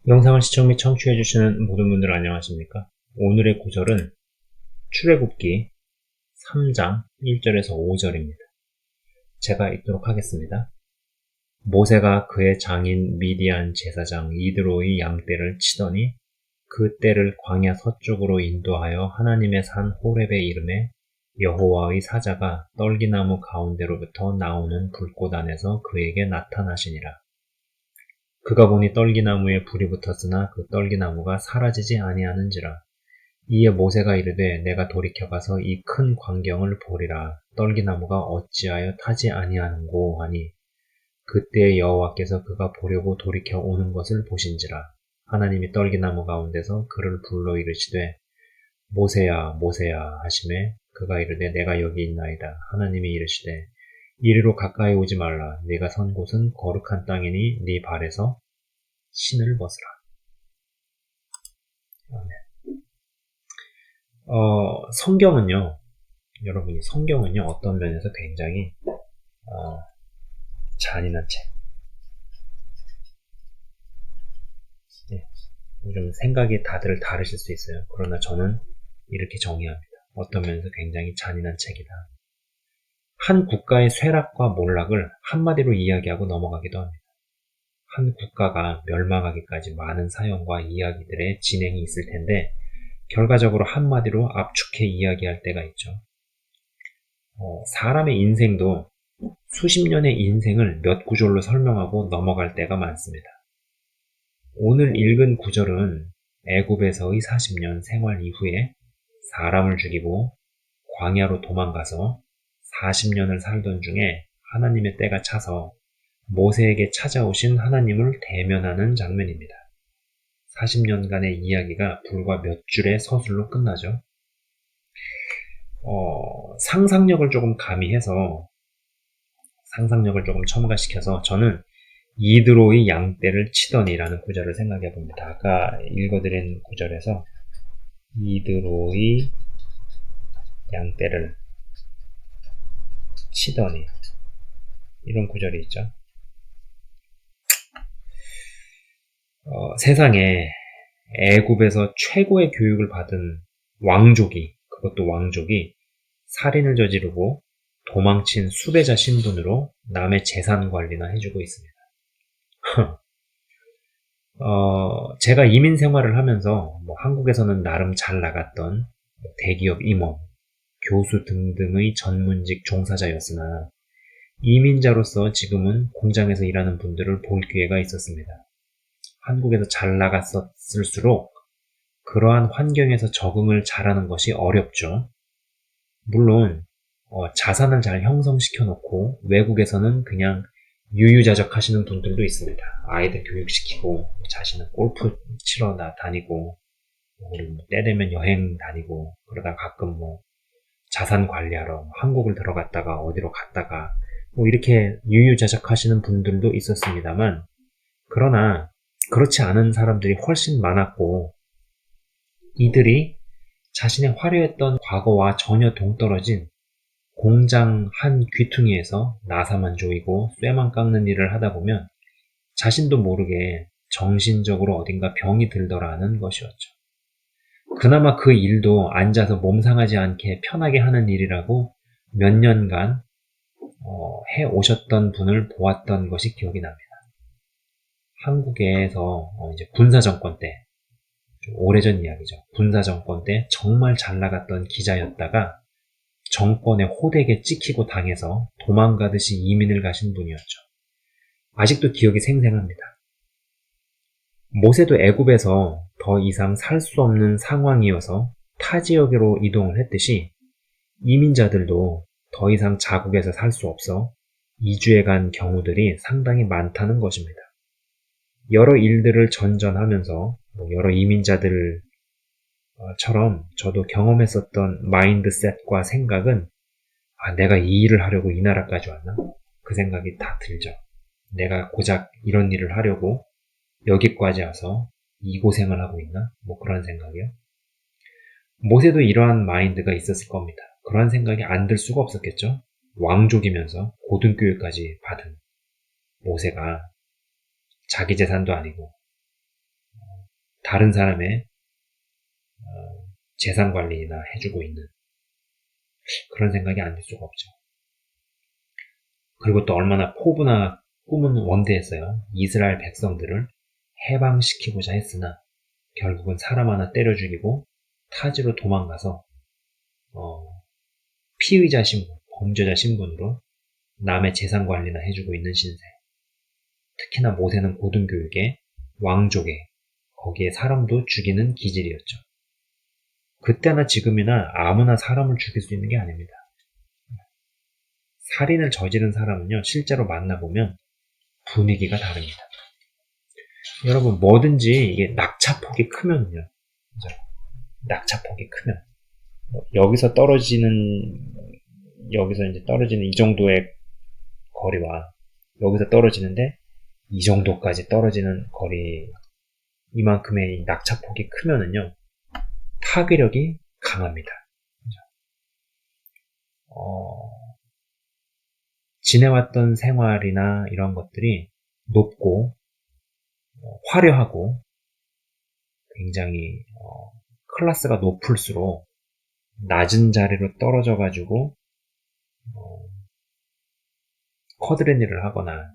영상을 시청 및 청취해주시는 모든 분들 안녕하십니까? 오늘의 구절은 출애굽기 3장 1절에서 5절입니다. 제가 읽도록 하겠습니다. 모세가 그의 장인 미디안 제사장 이드로의 양떼를 치더니 그 떼를 광야 서쪽으로 인도하여 하나님의 산 호렙에 이르매 여호와의 사자가 떨기나무 가운데로부터 나오는 불꽃 안에서 그에게 나타나시니라. 그가 보니 떨기나무에 불이 붙었으나 그 떨기나무가 사라지지 아니하는지라. 이에 모세가 이르되 내가 돌이켜 가서 이 큰 광경을 보리라. 떨기나무가 어찌하여 타지 아니하는고 하니 그때 여호와께서 그가 보려고 돌이켜 오는 것을 보신지라. 하나님이 떨기나무 가운데서 그를 불러 이르시되 모세야 모세야 하시매 그가 이르되 내가 여기 있나이다. 하나님이 이르시되 이리로 가까이 오지 말라. 네가 선 곳은 거룩한 땅이니 네 발에서 신을 벗으라. 성경은요, 여러분이 성경은요, 어떤 면에서 굉장히, 잔인한 책. 네, 좀 생각이 다들 다르실 수 있어요. 그러나 저는 이렇게 정의합니다. 어떤 면에서 굉장히 잔인한 책이다. 한 국가의 쇠락과 몰락을 한마디로 이야기하고 넘어가기도 합니다. 한 국가가 멸망하기까지 많은 사연과 이야기들의 진행이 있을 텐데, 결과적으로 한마디로 압축해 이야기할 때가 있죠. 사람의 인생도 수십 년의 인생을 몇 구절로 설명하고 넘어갈 때가 많습니다. 오늘 읽은 구절은 애굽에서의 40년 생활 이후에 사람을 죽이고 광야로 도망가서 40년을 살던 중에 하나님의 때가 차서 모세에게 찾아오신 하나님을 대면하는 장면입니다. 40년간의 이야기가 불과 몇 줄의 서술로 끝나죠. 상상력을 조금 가미해서 상상력을 조금 첨가시켜서 저는 이드로의 양떼를 치더니라는 구절을 생각해 봅니다. 아까 읽어드린 구절에서 이드로의 양떼를 치더니 이런 구절이 있죠. 세상에 애굽에서 최고의 교육을 받은 그것도 왕족이 살인을 저지르고 도망친 수배자 신분으로 남의 재산 관리나 해주고 있습니다. 제가 이민 생활을 하면서 한국에서는 나름 잘 나갔던 대기업 임원, 교수 등등의 전문직 종사자였으나 이민자로서 지금은 공장에서 일하는 분들을 볼 기회가 있었습니다. 한국에서 잘 나갔을수록 그러한 환경에서 적응을 잘하는 것이 어렵죠. 물론 자산을 잘 형성시켜 놓고 외국에서는 그냥 유유자적 하시는 분들도 있습니다. 아이들 교육시키고 자신은 골프 치러 다니고 그리고 때 되면 여행 다니고 그러다 가끔 자산 관리하러 한국을 들어갔다가 어디로 갔다가 이렇게 유유자적 하시는 분들도 있었습니다만 그러나 그렇지 않은 사람들이 훨씬 많았고 이들이 자신의 화려했던 과거와 전혀 동떨어진 공장 한 귀퉁이에서 나사만 조이고 쇠만 깎는 일을 하다 보면 자신도 모르게 정신적으로 어딘가 병이 들더라는 것이었죠. 그나마 그 일도 앉아서 몸 상하지 않게 편하게 하는 일이라고 몇 년간 해 오셨던 분을 보았던 것이 기억이 납니다. 한국에서 이제 군사정권 때, 좀 오래전 이야기죠. 군사정권 때 정말 잘 나갔던 기자였다가 정권의 호되게 찍히고 당해서 도망가듯이 이민을 가신 분이었죠. 아직도 기억이 생생합니다. 모세도 애굽에서 더 이상 살 수 없는 상황이어서 타 지역으로 이동을 했듯이 이민자들도 더 이상 자국에서 살 수 없어 이주해 간 경우들이 상당히 많다는 것입니다. 여러 일들을 전전하면서 여러 이민자들처럼 저도 경험했었던 마인드셋과 생각은 내가 이 일을 하려고 이 나라까지 왔나? 그 생각이 다 들죠. 내가 고작 이런 일을 하려고 여기까지 와서 이 고생을 하고 있나? 그런 생각이요. 모세도 이러한 마인드가 있었을 겁니다. 그러한 생각이 안 들 수가 없었겠죠. 왕족이면서 고등교육까지 받은 모세가 자기 재산도 아니고 다른 사람의 재산 관리나 해주고 있는 그런 생각이 안 들 수가 없죠. 그리고 또 얼마나 포부나 꿈은 원대했어요. 이스라엘 백성들을 해방시키고자 했으나 결국은 사람 하나 때려 죽이고 타지로 도망가서 피의자 신분, 범죄자 신분으로 남의 재산 관리나 해주고 있는 신세. 특히나 모세는 고등교육에 왕족에 거기에 사람도 죽이는 기질이었죠. 그때나 지금이나 아무나 사람을 죽일 수 있는 게 아닙니다. 살인을 저지른 사람은요, 실제로 만나보면 분위기가 다릅니다. 여러분, 뭐든지 이게 낙차폭이 크면요, 낙차폭이 크면, 여기서 이제 떨어지는 이 정도의 거리와 여기서 떨어지는데 이 정도까지 떨어지는 거리, 이만큼의 낙차폭이 크면은요, 파괴력이 강합니다. 지내왔던 생활이나 이런 것들이 높고 화려하고 굉장히 클래스가 높을수록 낮은 자리로 떨어져가지고 커드렛 일을 하거나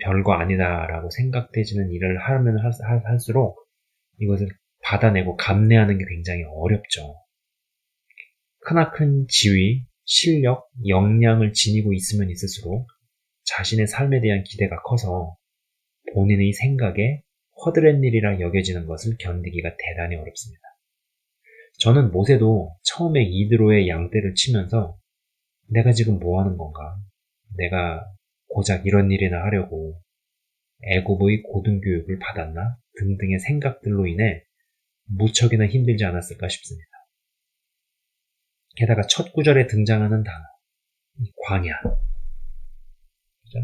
별거 아니다라고 생각되지는 일을 하면 할수록 이것을 받아내고 감내하는 게 굉장히 어렵죠. 크나큰 지위, 실력, 역량을 지니고 있으면 있을수록 자신의 삶에 대한 기대가 커서 본인의 생각에 허드렛 일이라 여겨지는 것을 견디기가 대단히 어렵습니다. 저는 모세도 처음에 이드로의 양떼를 치면서 내가 지금 뭐 하는 건가? 내가 고작 이런 일이나 하려고 애굽의 고등교육을 받았나? 등등의 생각들로 인해 무척이나 힘들지 않았을까 싶습니다. 게다가 첫 구절에 등장하는 단어, 광야. 그죠?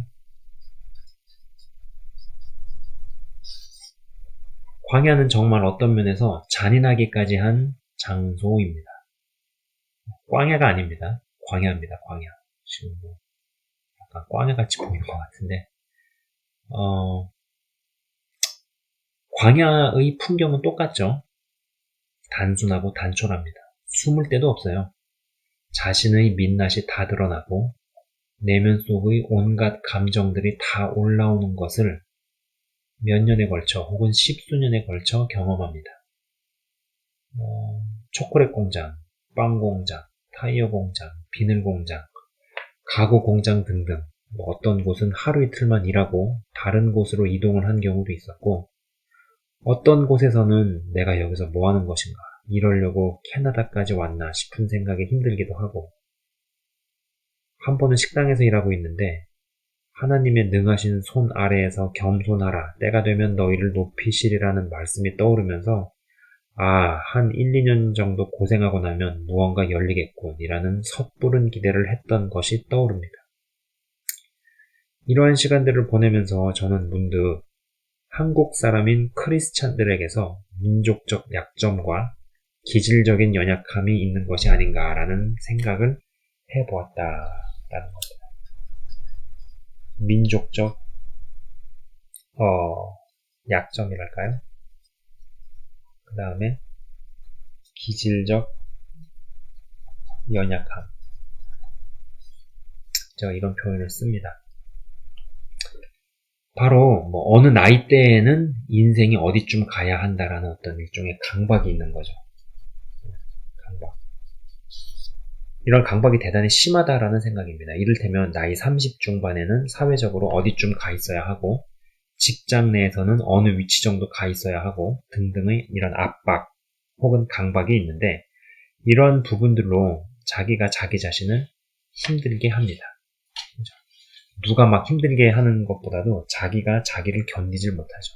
광야는 정말 어떤 면에서 잔인하기까지 한 장소입니다. 광야가 아닙니다. 광야입니다. 광야. 지금 뭐 약간 광야같이 보이는 것 같은데 광야의 풍경은 똑같죠. 단순하고 단촐합니다. 숨을 데도 없어요. 자신의 민낯이 다 드러나고 내면 속의 온갖 감정들이 다 올라오는 것을 몇 년에 걸쳐 혹은 십수년에 걸쳐 경험합니다. 초콜릿 공장, 빵 공장, 타이어 공장, 비늘 공장, 가구 공장 등등 어떤 곳은 하루 이틀만 일하고 다른 곳으로 이동을 한 경우도 있었고 어떤 곳에서는 내가 여기서 뭐 하는 것인가 이러려고 캐나다까지 왔나 싶은 생각에 힘들기도 하고 한 번은 식당에서 일하고 있는데 하나님의 능하신 손 아래에서 겸손하라 때가 되면 너희를 높이시리라는 말씀이 떠오르면서 한 1, 2년 정도 고생하고 나면 무언가 열리겠군 이라는 섣부른 기대를 했던 것이 떠오릅니다. 이러한 시간들을 보내면서 저는 문득 한국 사람인 크리스찬들에게서 민족적 약점과 기질적인 연약함이 있는 것이 아닌가라는 생각을 해보았다라는 겁니다. 민족적 약점이랄까요? 그 다음에 기질적 연약함. 제가 이런 표현을 씁니다. 바로 어느 나이대에는 인생이 어디쯤 가야 한다라는 어떤 일종의 강박이 있는 거죠. 강박. 이런 강박이 대단히 심하다라는 생각입니다. 이를테면 나이 30 중반에는 사회적으로 어디쯤 가 있어야 하고 직장 내에서는 어느 위치 정도 가 있어야 하고 등등의 이런 압박 혹은 강박이 있는데 이런 부분들로 자기가 자기 자신을 힘들게 합니다. 누가 막 힘들게 하는 것보다도 자기가 자기를 견디질 못하죠.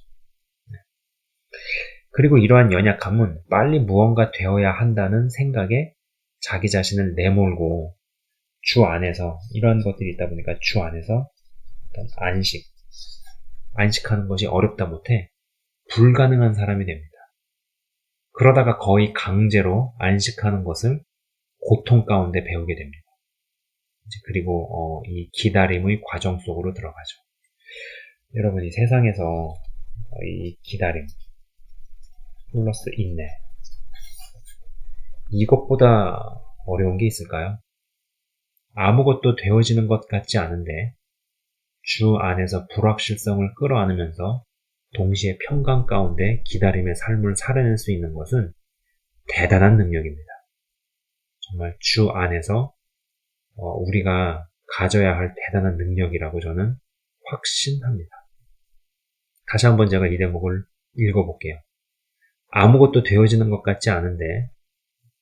그리고 이러한 연약함은 빨리 무언가 되어야 한다는 생각에 자기 자신을 내몰고 주 안에서 이런 것들이 있다 보니까 주 안에서 어떤 안식하는 것이 어렵다 못해 불가능한 사람이 됩니다. 그러다가 거의 강제로 안식하는 것을 고통 가운데 배우게 됩니다. 그리고 이 기다림의 과정 속으로 들어가죠. 여러분 이 세상에서 이 기다림 플러스 인내. 이것보다 어려운 게 있을까요? 아무것도 되어지는 것 같지 않은데 주 안에서 불확실성을 끌어안으면서 동시에 평강 가운데 기다림의 삶을 살아낼 수 있는 것은 대단한 능력입니다. 정말 주 안에서 우리가 가져야 할 대단한 능력이라고 저는 확신합니다. 다시 한번 제가 이 대목을 읽어볼게요. 아무것도 되어지는 것 같지 않은데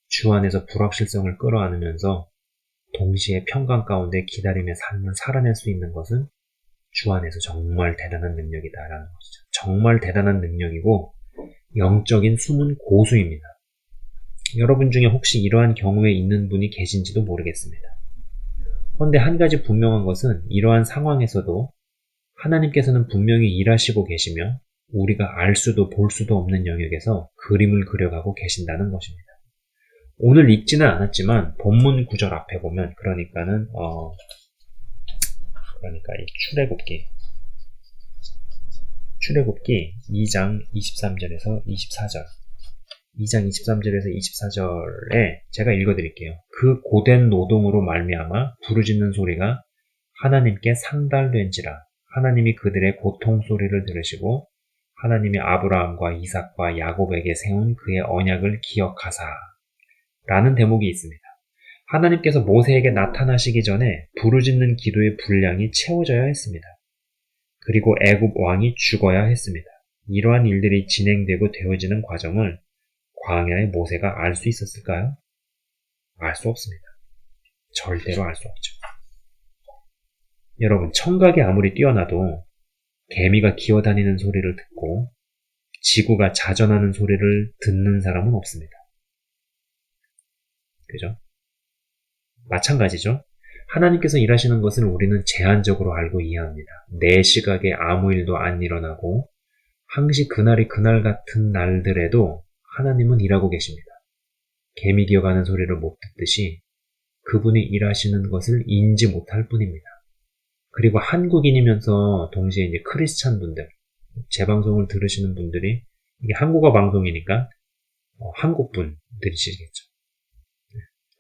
주 안에서 불확실성을 끌어안으면서 동시에 평강 가운데 기다림의 삶을 살아낼 수 있는 것은 주 안에서 정말 대단한 능력이다라는 것이죠. 정말 대단한 능력이고 영적인 숨은 고수입니다. 여러분 중에 혹시 이러한 경우에 있는 분이 계신지도 모르겠습니다. 그런데 한 가지 분명한 것은 이러한 상황에서도 하나님께서는 분명히 일하시고 계시며 우리가 알 수도 볼 수도 없는 영역에서 그림을 그려가고 계신다는 것입니다. 오늘 읽지는 않았지만 본문 구절 앞에 보면 그러니까 이 출애굽기 2장 23절에서 24절 2장 23절에서 24절에 제가 읽어드릴게요. 그 고된 노동으로 말미암아 부르짖는 소리가 하나님께 상달된지라 하나님이 그들의 고통 소리를 들으시고 하나님이 아브라함과 이삭과 야곱에게 세운 그의 언약을 기억하사 라는 대목이 있습니다. 하나님께서 모세에게 나타나시기 전에 부르짖는 기도의 분량이 채워져야 했습니다. 그리고 애굽 왕이 죽어야 했습니다. 이러한 일들이 진행되고 되어지는 과정을 광야의 모세가 알 수 있었을까요? 알 수 없습니다. 절대로 알 수 없죠. 여러분, 청각이 아무리 뛰어나도 개미가 기어다니는 소리를 듣고 지구가 자전하는 소리를 듣는 사람은 없습니다. 그죠? 마찬가지죠. 하나님께서 일하시는 것을 우리는 제한적으로 알고 이해합니다. 내 시각에 아무 일도 안 일어나고 항시 그날이 그날 같은 날들에도 하나님은 일하고 계십니다. 개미 기어가는 소리를 못 듣듯이 그분이 일하시는 것을 인지 못할 뿐입니다. 그리고 한국인이면서 동시에 이제 크리스찬 분들, 제 방송을 들으시는 분들이 이게 한국어 방송이니까 한국 분들이시겠죠.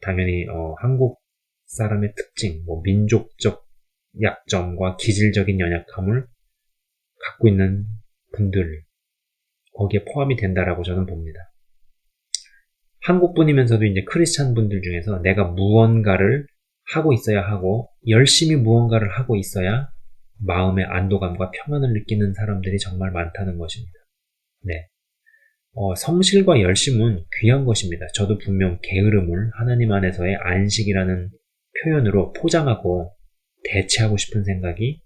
당연히 한국 사람의 특징, 민족적 약점과 기질적인 연약함을 갖고 있는 분들 거기에 포함이 된다라고 저는 봅니다. 한국 분이면서도 이제 크리스찬 분들 중에서 내가 무언가를 하고 있어야 하고 열심히 무언가를 하고 있어야 마음의 안도감과 평안을 느끼는 사람들이 정말 많다는 것입니다. 네. 성실과 열심은 귀한 것입니다. 저도 분명 게으름을 하나님 안에서의 안식이라는 표현으로 포장하고 대체하고 싶은 생각이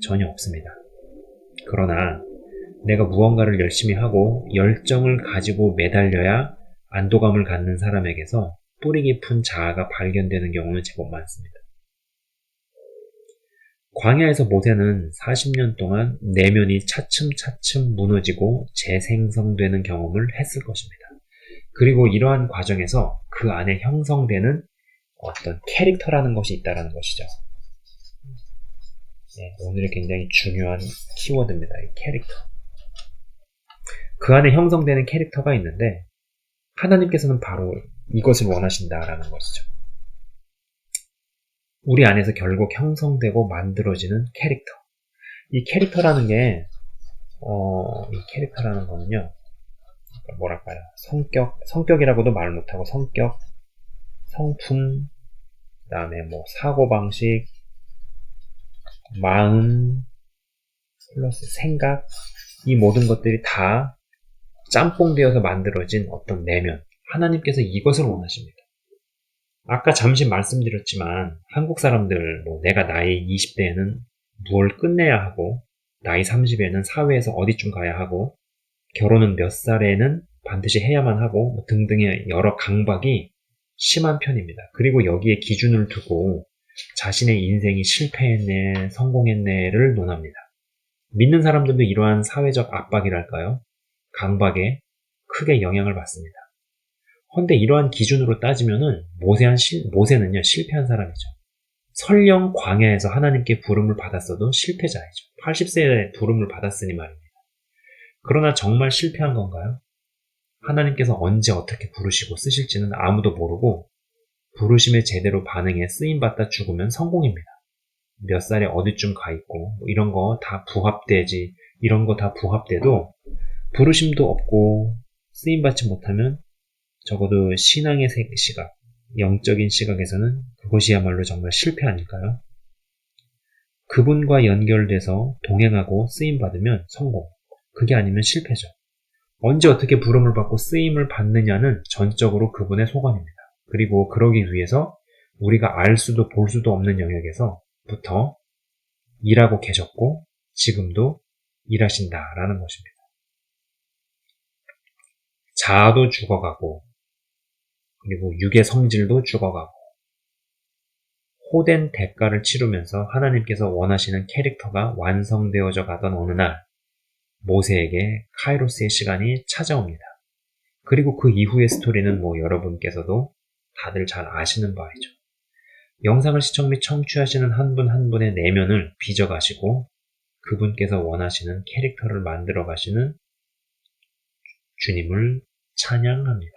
전혀 없습니다. 그러나 내가 무언가를 열심히 하고 열정을 가지고 매달려야 안도감을 갖는 사람에게서 뿌리 깊은 자아가 발견되는 경우는 제법 많습니다. 광야에서 모세는 40년 동안 내면이 차츰차츰 무너지고 재생성되는 경험을 했을 것입니다. 그리고 이러한 과정에서 그 안에 형성되는 어떤 캐릭터라는 것이 있다는 것이죠. 네, 오늘의 굉장히 중요한 키워드입니다. 이 캐릭터. 그 안에 형성되는 캐릭터가 있는데 하나님께서는 바로 이것을 원하신다라는 것이죠. 우리 안에서 결국 형성되고 만들어지는 캐릭터. 이 캐릭터라는 게, 이 캐릭터라는 거는요, 뭐랄까요. 성격이라고도 말 못하고 성격, 성품, 그 다음에 사고방식, 마음, 플러스 생각, 이 모든 것들이 다 짬뽕되어서 만들어진 어떤 내면. 하나님께서 이것을 원하십니다. 아까 잠시 말씀드렸지만 한국 사람들 내가 나이 20대에는 무엇을 끝내야 하고 나이 30에는 사회에서 어디쯤 가야 하고 결혼은 몇 살에는 반드시 해야만 하고 등등의 여러 강박이 심한 편입니다. 그리고 여기에 기준을 두고 자신의 인생이 실패했네, 성공했네를 논합니다. 믿는 사람들도 이러한 사회적 압박이랄까요? 강박에 크게 영향을 받습니다. 그런데 이러한 기준으로 따지면은 모세는요 실패한 사람이죠. 설령 광야에서 하나님께 부름을 받았어도 실패자이죠. 80세에 부름을 받았으니 말입니다. 그러나 정말 실패한 건가요? 하나님께서 언제 어떻게 부르시고 쓰실지는 아무도 모르고 부르심에 제대로 반응해 쓰임받다 죽으면 성공입니다. 몇 살에 어디쯤 가 있고 뭐 이런 거 다 부합되지, 이런 거 다 부합돼도 부르심도 없고 쓰임받지 못하면 적어도 신앙의 시각, 영적인 시각에서는 그것이야말로 정말 실패 아닐까요? 그분과 연결돼서 동행하고 쓰임받으면 성공, 그게 아니면 실패죠. 언제 어떻게 부름을 받고 쓰임을 받느냐는 전적으로 그분의 소관입니다. 그리고 그러기 위해서 우리가 알 수도 볼 수도 없는 영역에서부터 일하고 계셨고 지금도 일하신다라는 것입니다. 자아도 죽어가고 그리고 육의 성질도 죽어가고 호된 대가를 치르면서 하나님께서 원하시는 캐릭터가 완성되어져 가던 어느 날 모세에게 카이로스의 시간이 찾아옵니다. 그리고 그 이후의 스토리는 여러분께서도 다들 잘 아시는 바이죠. 영상을 시청 및 청취하시는 한 분 한 분의 내면을 빚어가시고 그분께서 원하시는 캐릭터를 만들어 가시는 주님을 찬양합니다.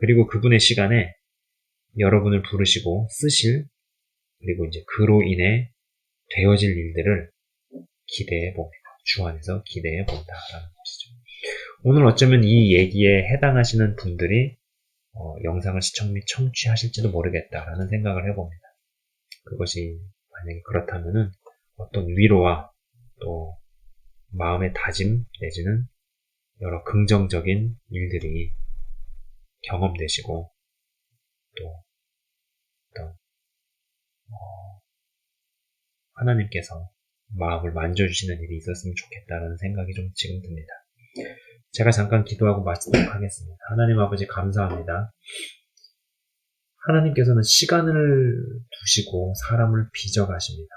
그리고 그분의 시간에 여러분을 부르시고 쓰실, 그리고 이제 그로 인해 되어질 일들을 기대해 봅니다. 주 안에서 기대해 본다라는 것이죠. 오늘 어쩌면 이 얘기에 해당하시는 분들이 영상을 시청 및 청취하실지도 모르겠다라는 생각을 해봅니다. 그것이 만약에 그렇다면은 어떤 위로와 또 마음의 다짐 내지는 여러 긍정적인 일들이 경험되시고 또 어떤 하나님께서 마음을 만져주시는 일이 있었으면 좋겠다는 생각이 좀 지금 듭니다. 제가 잠깐 기도하고 마치도록 하겠습니다. 하나님 아버지 감사합니다. 하나님께서는 시간을 두시고 사람을 빚어가십니다.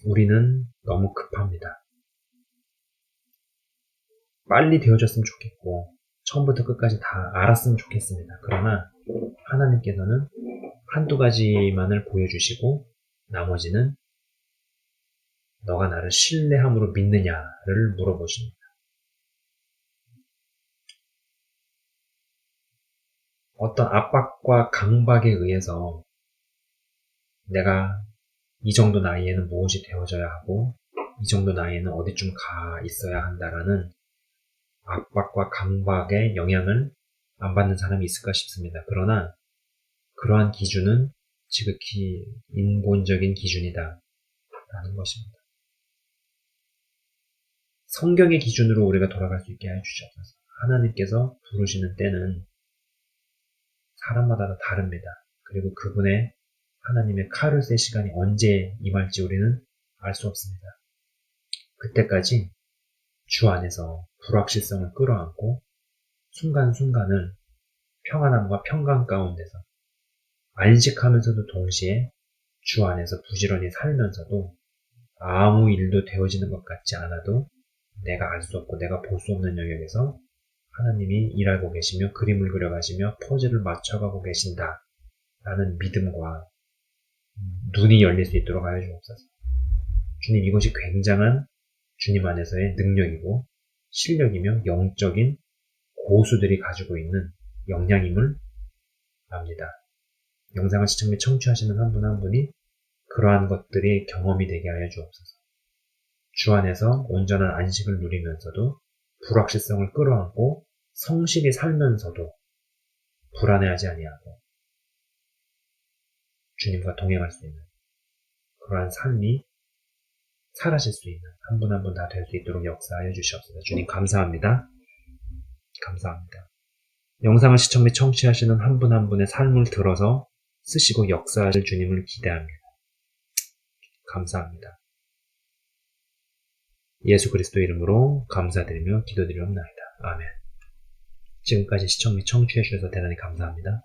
우리는 너무 급합니다. 빨리 되어졌으면 좋겠고 처음부터 끝까지 다 알았으면 좋겠습니다. 그러나 하나님께서는 한두 가지만을 보여주시고 나머지는 너가 나를 신뢰함으로 믿느냐를 물어보십니다. 어떤 압박과 강박에 의해서 내가 이 정도 나이에는 무엇이 되어져야 하고 이 정도 나이에는 어디쯤 가 있어야 한다라는 압박과 강박의 영향을 안 받는 사람이 있을까 싶습니다. 그러나 그러한 기준은 지극히 인본적인 기준이다 라는 것입니다. 성경의 기준으로 우리가 돌아갈 수 있게 해주셔서 하나님께서 부르시는 때는 사람마다 다 다릅니다. 그리고 그분의 하나님의 카르스의 시간이 언제 임할지 우리는 알 수 없습니다. 그때까지 주 안에서 불확실성을 끌어안고 순간순간을 평안함과 평강 가운데서 안식하면서도 동시에 주 안에서 부지런히 살면서도 아무 일도 되어지는 것 같지 않아도 내가 알 수 없고 내가 볼 수 없는 영역에서 하나님이 일하고 계시며 그림을 그려가시며 퍼즐을 맞춰가고 계신다 라는 믿음과 눈이 열릴 수 있도록 하여 주옵소서. 주님, 이것이 굉장한 주님 안에서의 능력이고 실력이며 영적인 고수들이 가지고 있는 역량임을 압니다. 영상을 시청 및 청취하시는 한 분 한 분이 그러한 것들이 경험이 되게 하여 주옵소서. 주 안에서 온전한 안식을 누리면서도 불확실성을 끌어안고 성실히 살면서도 불안해하지 아니하고 주님과 동행할 수 있는 그러한 삶이 살아실 수 있는 한 분 한 분 다 될 수 있도록 역사하여 주시옵소서. 주님 감사합니다. 감사합니다. 영상을 시청 및 청취하시는 한 분 한 분의 삶을 들어서 쓰시고 역사하실 주님을 기대합니다. 감사합니다. 예수 그리스도 이름으로 감사드리며 기도드리옵나이다. 아멘. 지금까지 시청 및 청취해 주셔서 대단히 감사합니다.